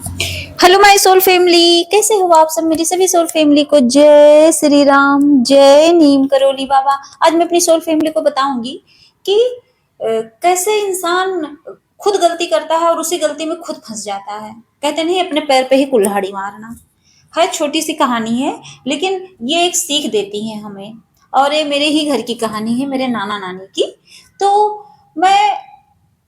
Hello my soul family, कैसे हो आप सब। मेरी सभी सोल फैमिली को जय श्री राम, जय नीम करोली बाबा। आज मैं अपनी सोल फैमिली को बताऊंगी कि कैसे इंसान खुद गलती करता है और उसी गलती में खुद फंस जाता है। कहते नहीं, अपने पैर पे ही कुल्हाड़ी मारना। है छोटी सी कहानी है, लेकिन ये एक सीख देती है हमें। और ये मेरे ही घर की कहानी है, मेरे नाना नानी की। तो मैं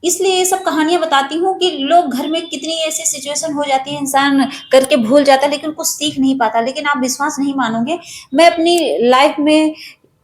इसलिए ये सब कहानियां बताती हूँ कि लोग घर में कितनी ऐसी सिचुएशन हो जाती है, इंसान करके भूल जाता है लेकिन कुछ सीख नहीं पाता। लेकिन आप विश्वास नहीं मानोगे, मैं अपनी लाइफ में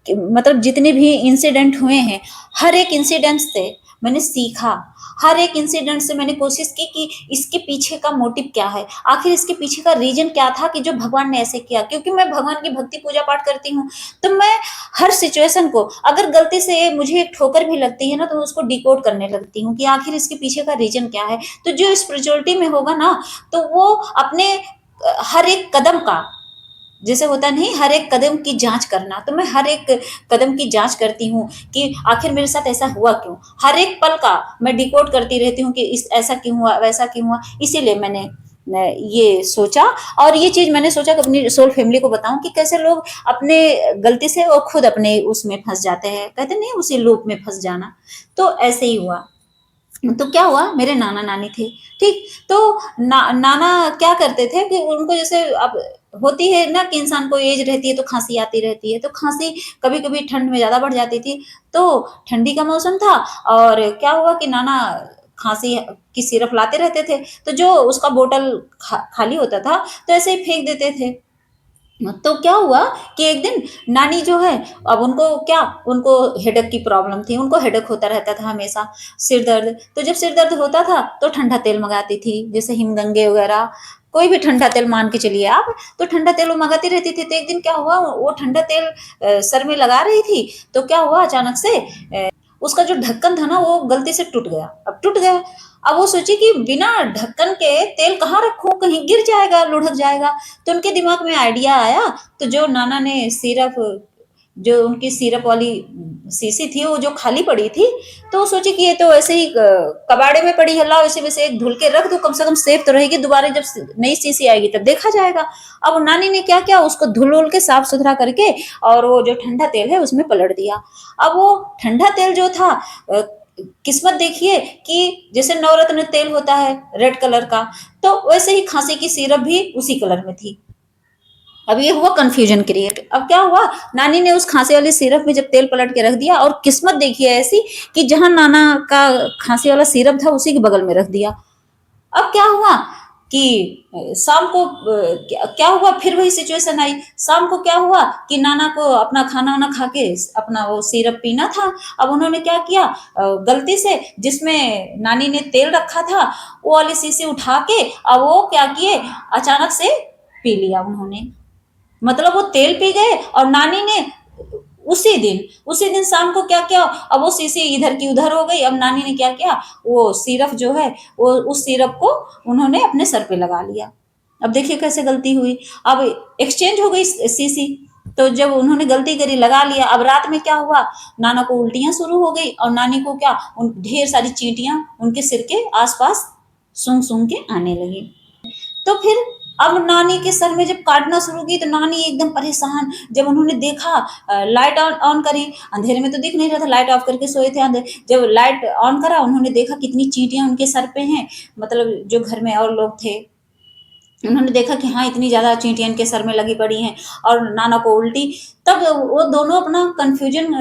मतलब जितने भी इंसिडेंट हुए हैं, हर एक इंसिडेंट से मैंने सीखा। हर एक इंसिडेंट से मैंने कोशिश की कि इसके पीछे का मोटिव क्या है, आखिर इसके पीछे का रीजन क्या था कि जो भगवान ने ऐसे किया। क्योंकि मैं भगवान की भक्ति पूजा पाठ करती हूँ, तो मैं हर सिचुएशन को, अगर गलती से मुझे एक ठोकर भी लगती है ना, तो उसको डिकोड करने लगती हूँ कि आखिर इसके पीछे का रीजन क्या है। तो जो स्पिरिचुअलिटी में होगा ना, तो वो अपने हर एक कदम का, जैसे होता नहीं, हर एक कदम की जांच करना, तो मैं हर एक कदम की जांच करती हूँ कि आखिर मेरे साथ ऐसा हुआ क्यों। हर एक पल का मैं डिकोड करती रहती हूँ कि इस ऐसा क्यों हुआ, वैसा क्यों हुआ। इसीलिए मैंने ये सोचा, और ये चीज मैंने सोचा कि अपनी सोल फैमिली को बताऊं कि कैसे लोग अपने गलती से और खुद अपने उसमें फंस जाते हैं। कहते नहीं, उसी लूप में फंस जाना। तो ऐसे ही हुआ। तो क्या हुआ, मेरे नाना नानी थे, ठीक। तो नाना क्या करते थे कि उनको जैसे अब होती है ना कि इंसान को एज रहती है तो खांसी आती रहती है, तो खांसी कभी कभी ठंड में ज्यादा बढ़ जाती थी। तो ठंडी का मौसम था, और क्या हुआ कि नाना खांसी की सिरप लाते रहते थे, तो जो उसका बोतल खाली होता था तो ऐसे ही फेंक देते थे। तो क्या हुआ कि एक दिन नानी जो है, अब उनको क्या, उनको हेडेक की प्रॉब्लम थी, उनको हेडेक होता रहता था हमेशा, सिर दर्द। तो जब सिर दर्द होता था तो ठंडा तेल मंगाती थी, जैसे हिमगंगे वगैरह, कोई भी ठंडा तेल मान के चलिए आप। तो ठंडा तेल वो मंगाती रहती थी। तो एक दिन क्या हुआ, वो ठंडा तेल सर में लगा रही थी, तो क्या हुआ अचानक से उसका जो ढक्कन था ना, वो गलती से टूट गया। अब टूट गया, अब वो सोची कि बिना ढक्कन के तेल कहाँ रखूं, कहीं गिर जाएगा, लुढ़क जाएगा। तो उनके दिमाग में आइडिया आया। तो जो नाना ने सिरप, जो उनकी सिरप वाली शीशी थी वो जो खाली पड़ी थी, तो वो सोची कि ये तो ऐसे ही कबाड़े में पड़ी है, लाओ इसी में से एक धुल के रख दो, कम से कम सेफ तो रहेगी, दोबारा जब नई शीशी आएगी तब देखा जाएगा। अब नानी ने क्या किया, उसको धुल उल के साफ सुथरा करके और वो जो ठंडा तेल है उसमें पलट दिया। अब वो ठंडा तेल जो था, किस्मत देखिए कि जैसे नवरत्न तेल होता है रेड कलर का, तो वैसे ही खांसी की सिरप भी उसी कलर में थी। अब ये हुआ कंफ्यूजन क्रिएट। अब क्या हुआ, नानी ने उस खांसी वाली सिरप में जब तेल पलट के रख दिया, और किस्मत देखिए ऐसी कि जहां नाना का खांसी वाला सिरप था उसी के बगल में रख दिया। अब क्या हुआ कि शाम को क्या हुआ, फिर वही सिचुएशन आई। शाम को क्या हुआ कि नाना को अपना खाना वाना खा के अपना वो सिरप पीना था। अब उन्होंने क्या किया, गलती से जिसमें नानी ने तेल रखा था वो वाली शीशी उठा के, अब वो क्या किए, अचानक से पी लिया उन्होंने। मतलब वो तेल पी गए, और नानी ने उसी दिन शाम को क्या किया, अब वो शीशी इधर की उधर हो गई। अब नानी ने क्या किया, वो सिरप जो है, वो उस सिरप को उन्होंने अपने सर पे लगा लिया। अब देखिए कैसे गलती हुई। अब एक्सचेंज हो गई शीशी। तो जब उन्होंने गलती करी, लगा लिया, अब रात में क्या हुआ, नाना को उल्टियां शुरू हो गई, और नानी को क्या, उन ढेर सारी चींटियां उनके सिर के आसपास सूंघ सूंघ के आने लगी। तो फिर अब नानी के सर में जब काटना शुरू की, तो नानी एकदम परेशान। जब उन्होंने देखा, लाइट ऑन ऑन करी, अंधेरे में तो दिख नहीं रहा था, लाइट ऑफ करके सोए थे अंधेरे। जब लाइट ऑन करा, उन्होंने देखा कितनी चींटियां उनके सर पे हैं, मतलब जो घर में और लोग थे उन्होंने देखा कि हाँ इतनी ज्यादा चींटियां इनके सर में लगी पड़ी हैं, और नाना को उल्टी। तब वो दोनों अपना कंफ्यूजन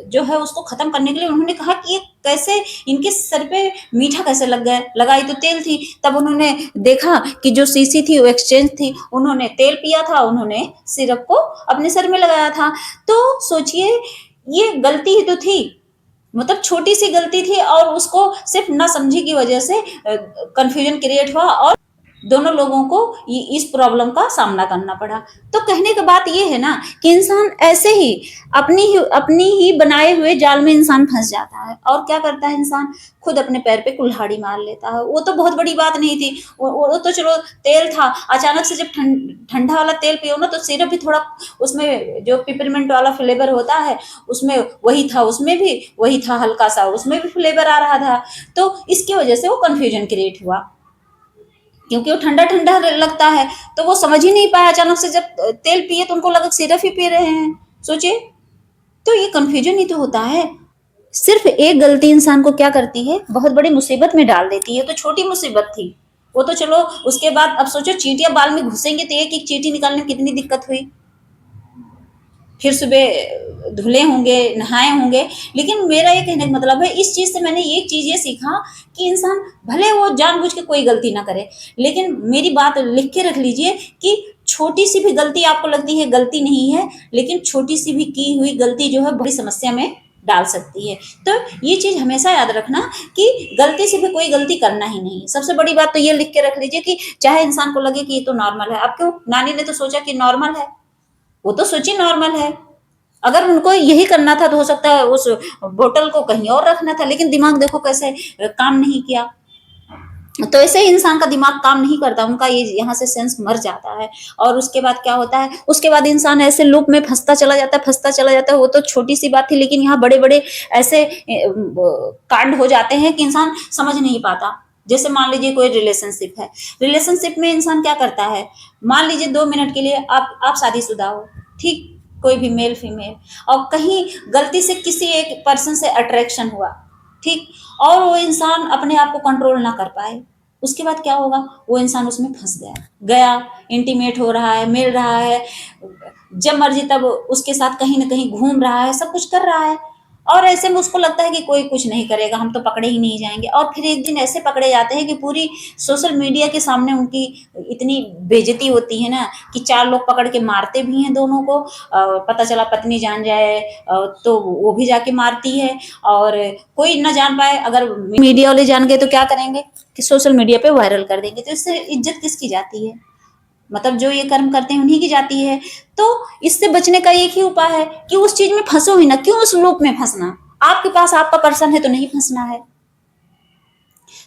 जो है उसको खत्म करने के लिए उन्होंने कहा कि ये कैसे, इनके सर पे मीठा कैसे लग गया, लगाई तो तेल थी। तब उन्होंने देखा कि जो शीशी थी वो एक्सचेंज थी, उन्होंने तेल पिया था, उन्होंने सिरप को अपने सर में लगाया था। तो सोचिए, ये गलती ही तो थी, मतलब छोटी सी गलती थी, और उसको सिर्फ ना समझी की वजह से कंफ्यूजन क्रिएट हुआ, और दोनों लोगों को इस प्रॉब्लम का सामना करना पड़ा। तो कहने की बात ये है ना कि इंसान ऐसे ही अपनी ही बनाए हुए जाल में इंसान फंस जाता है। और क्या करता है इंसान, खुद अपने पैर पे कुल्हाड़ी मार लेता है। वो तो बहुत बड़ी बात नहीं थी, वो तो चलो तेल था। अचानक से जब ठंडा वाला तेल पियो ना, तो सिरप भी थोड़ा, उसमें जो पिपरमिंट वाला फ्लेवर होता है उसमें वही था, उसमें भी वही था, हल्का सा उसमें भी फ्लेवर आ रहा था। तो इसकी वजह से वो कंफ्यूजन क्रिएट हुआ। क्योंकि वो ठंडा ठंडा लगता है, तो वो समझ ही नहीं पाया। अचानक से जब तेल पिए तो उनको लगा सिर्फ ही पी रहे हैं। सोचिए, तो ये कंफ्यूजन ही तो होता है। सिर्फ एक गलती इंसान को क्या करती है, बहुत बड़ी मुसीबत में डाल देती है। तो छोटी मुसीबत थी वो, तो चलो उसके बाद अब सोचो चींटियां बाल में घुसेंगे तो एक एक चींटी निकालने में कितनी दिक्कत हुई। फिर सुबह धुले होंगे, नहाए होंगे। लेकिन मेरा ये कहने का मतलब है, इस चीज से मैंने एक चीज ये सीखा कि इंसान भले वो जानबूझ के कोई गलती ना करे, लेकिन मेरी बात लिख के रख लीजिए कि छोटी सी भी गलती आपको लगती है गलती नहीं है, लेकिन छोटी सी भी की हुई गलती जो है बड़ी समस्या में डाल सकती है। तो ये चीज हमेशा याद रखना कि गलती से भी कोई गलती करना ही नहीं। सबसे बड़ी बात तो ये लिख के रख लीजिए कि चाहे इंसान को लगे कि ये तो नॉर्मल है। अब क्यों, नानी ने तो सोचा कि नॉर्मल है, वो तो सोची नॉर्मल है। अगर उनको यही करना था तो हो सकता है उस बोतल को कहीं और रखना था, लेकिन दिमाग देखो कैसे काम नहीं किया। तो ऐसे ही इंसान का दिमाग काम नहीं करता, उनका ये यहाँ से सेंस मर जाता है। और उसके बाद क्या होता है, उसके बाद इंसान ऐसे लूप में फंसता चला जाता है, फंसता चला जाता है। वो तो छोटी सी बात थी, लेकिन यहाँ बड़े बड़े ऐसे कांड हो जाते हैं कि इंसान समझ नहीं पाता। जैसे मान लीजिए कोई रिलेशनशिप है, रिलेशनशिप में इंसान क्या करता है, मान लीजिए 2 मिनट के लिए आप शादीशुदा हो, ठीक, कोई भी मेल फीमेल, और कहीं गलती से किसी एक पर्सन से अट्रैक्शन हुआ, ठीक, और वो इंसान अपने आप को कंट्रोल ना कर पाए, उसके बाद क्या होगा, वो इंसान उसमें फंस गया गया इंटीमेट हो रहा है, मिल रहा है, जब मर्जी तब उसके साथ कहीं ना कहीं घूम रहा है, सब कुछ कर रहा है। और ऐसे में उसको लगता है कि कोई कुछ नहीं करेगा, हम तो पकड़े ही नहीं जाएंगे। और फिर एक दिन ऐसे पकड़े जाते हैं कि पूरी सोशल मीडिया के सामने उनकी इतनी बेइज्जती होती है ना, कि 4 लोग पकड़ के मारते भी हैं दोनों को। पता चला पत्नी जान जाए तो वो भी जाके मारती है, और कोई ना जान पाए, अगर मीडिया वाले जान गए तो क्या करेंगे कि सोशल मीडिया पे वायरल कर देंगे। तो इससे इज्जत किसकी जाती है, मतलब जो ये कर्म करते हैं उन्हीं की जाती है। तो इससे बचने का एक ही उपाय है कि उस चीज में फंसो ही ना। क्यों उस लूप में फंसना, आपके पास आपका पर्सन है तो नहीं फंसना है।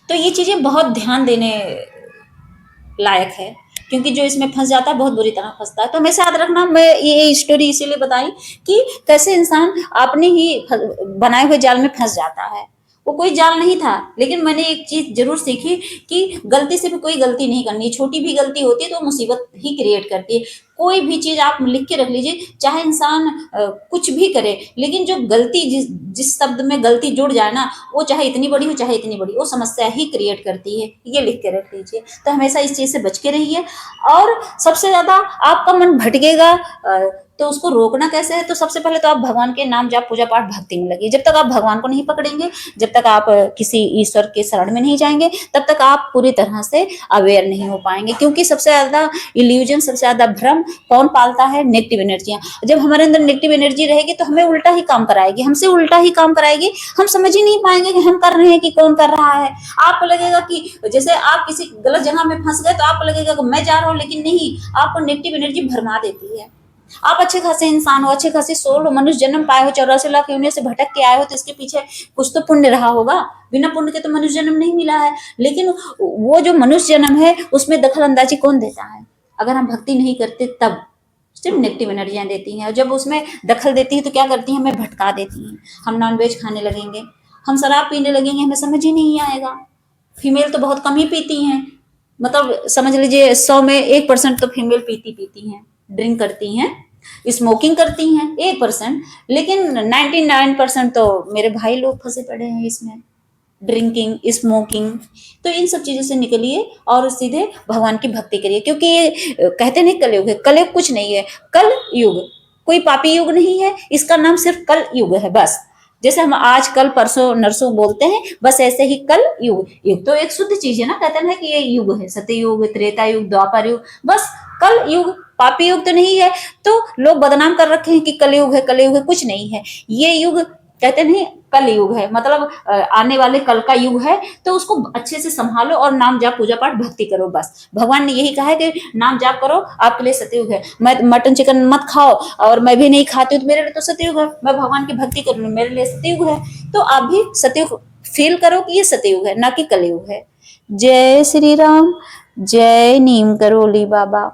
तो ये चीजें बहुत ध्यान देने लायक है, क्योंकि जो इसमें फंस जाता है बहुत बुरी तरह फंसता है। तो हमेशा याद रखना, मैं ये स्टोरी इसीलिए बताई कि कैसे इंसान अपने ही बनाए हुए जाल में फंस जाता है। वो कोई जाल नहीं था, लेकिन मैंने एक चीज जरूर सीखी कि गलती से भी कोई गलती नहीं करनी। छोटी भी गलती होती है तो मुसीबत ही क्रिएट करती है। कोई भी चीज आप लिख के रख लीजिए, चाहे इंसान कुछ भी करे, लेकिन जो गलती जिस शब्द में गलती जुड़ जाए ना, वो चाहे इतनी बड़ी हो चाहे इतनी बड़ी, वो समस्या ही क्रिएट करती है। ये लिख के रख लीजिए। तो हमेशा इस चीज से बच के रहिए। और सबसे ज्यादा आपका मन भटकेगा तो उसको रोकना कैसे है, तो सबसे पहले तो आप भगवान के नाम जाप पूजा पाठ भक्ति में लगिए। जब तक आप भगवान को नहीं पकड़ेंगे, जब तक आप किसी ईश्वर के शरण में नहीं जाएंगे, तब तक आप पूरी तरह से अवेयर नहीं हो पाएंगे। क्योंकि सबसे ज्यादा इल्यूजन, सबसे ज्यादा भ्रम कौन पालता है, नेगेटिव एनर्जियां। जब हमारे अंदर नेगेटिव एनर्जी रहेगी तो हमें उल्टा ही काम कराएगी, हमसे उल्टा ही काम कराएगी। हम समझ ही नहीं पाएंगे कि हम कर रहे हैं कि कौन कर रहा है। आपको लगेगा कि जैसे आप किसी गलत जगह में फंस गए तो आपको लगेगा कि मैं जा रहा हूं, लेकिन नहीं, आपको नेगेटिव एनर्जी भरमा देती है। आप अच्छे खासे इंसान हो, अच्छे खासे सोल हो, मनुष्य जन्म पाए हो, 84 लाख योनियों से भटक के आए हो, तो इसके पीछे कुछ तो पुण्य रहा होगा। बिना पुण्य के तो मनुष्य जन्म नहीं मिला है। लेकिन वो जो मनुष्य जन्म है उसमें दखल अंदाजी कौन देता है, अगर हम भक्ति नहीं करते तब सिर्फ नेगेटिव एनर्जियां देती हैं। और जब उसमें दखल देती है तो क्या करती हैं, हमें भटका देती हैं। हम नॉनवेज खाने लगेंगे, हम शराब पीने लगेंगे, हमें समझ ही नहीं आएगा। फीमेल तो बहुत कम ही पीती हैं, मतलब समझ लीजिए 100 में 1% तो फीमेल पीती हैं, ड्रिंक करती हैं, स्मोकिंग करती हैं 1%। लेकिन 99% तो मेरे भाई लोग फंसे पड़े हैं इसमें, ड्रिंकिंग, स्मोकिंग। तो इन सब चीजों से निकलिए और सीधे भगवान की भक्ति करिए। क्योंकि ये कहते नहीं कलयुग है, कलयुग कुछ नहीं है, कल युग, कोई पापी युग नहीं है, इसका नाम सिर्फ कल युग है बस। जैसे हम आज कल परसों नरसों बोलते हैं, बस ऐसे ही कल युग। युग तो एक शुद्ध चीज है ना, कहते हैं कि ये युग है, सत्ययुग, त्रेता युग, द्वापर युग, बस कल युग, पापी युग तो नहीं है। तो लोग बदनाम कर रखे हैं कि कलयुग है, कलयुग है, कुछ नहीं है। ये युग कहते नहीं कल युग है, मतलब आने वाले कल का युग है। तो उसको अच्छे से संभालो और नाम जाप पूजा पाठ भक्ति करो बस। भगवान ने यही कहा है कि नाम जाप करो, आपके लिए सतयुग है। मैं मटन चिकन मत खाओ और मैं भी नहीं खाती हूँ, तो मेरे लिए तो सतयुग है। मैं भगवान की भक्ति कर लूँ, मेरे लिए सतयुग है। तो आप भी सतयुग फील करो कि ये सतयुग है, ना कि कलयुग है। जय श्री राम, जय नीम करोली बाबा।